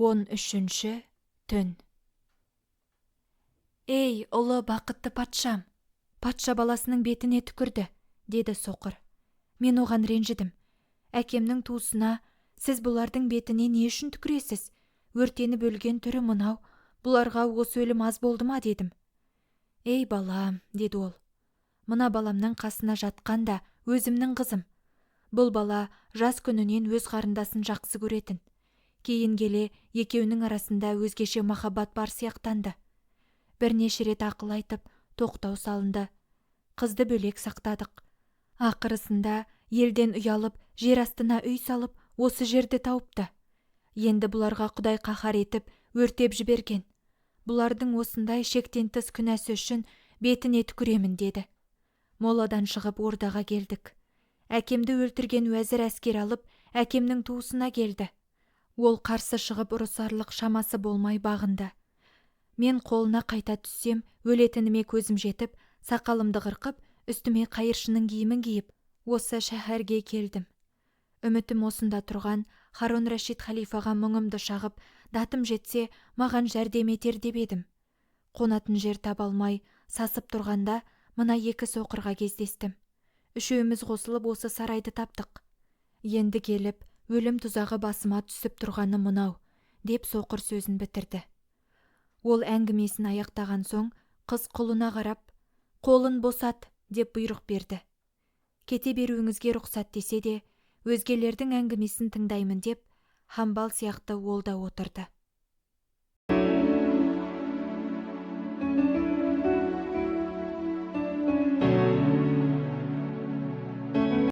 13-ші түн. «Ей, ұлы бақытты патшам!» Патша баласының бетіне түкірді, деді соқыр. Мен оған ренжідім. Әкемнің туысына, сіз бұлардың бетіне не үшін түкіресіз? Өртеніп өлген түрі мынау, бұларға осы өлім аз болды ма, дедім. «Ей балам», деді ол. «Мына баламның қасына жатқан да өзімнің қызым. Бұл бала жас күнінен өз қарындасын жақсы көретін. Кейін келе екеуінің арасында өзгеше махаббат бар сияқтанды. Бірнеше рет ақыл айтып, тоқтау салынды. Қызды бөлек сақтадық. Ақырысында елден ұялып, жер астына үй салып, осы жерді тауыпты. Енді бұларға Құдай қаһар етіп, өртеп жіберген. Бұлардың осындай шектен тыс күнәсі үшін бетіне түкіремін, деді. Моладан шығып ордаға келдік. Әкемді өлтірген уәзір әскер алып, әкемнің туысына келді. Ол қарсы шығып ұрысарлық шамасы болмай бағынды. Мен қолына қайта түссем, өлетініме көзім жетіп, сақалымды қырқып, үстіме қайыршының киімін киіп, осы шәһәрге келдім. Үмітім осында тұрған Харун Рашид халифаға мұңымды шағып, датым жетсе, маған жәрдем етер деп едім. Қонатын жер таба алмай, сасып тұрғанда, мына екі соқырға кездестім. Үшеуміз қосылып осы сарайды таптық. Енді келіп, өлім тұзағы басыма түсіп тұрғаны мынау, деп соқыр сөзін бітірді. Ол әңгімесін аяқтаған соң, қыз құлына қарап, қолын босат, деп бұйрық берді. Кете беруіңізге рұқсат десе де, өзгелердің әңгімесін тыңдаймын деп, Хамбал сияқты ол да отырды.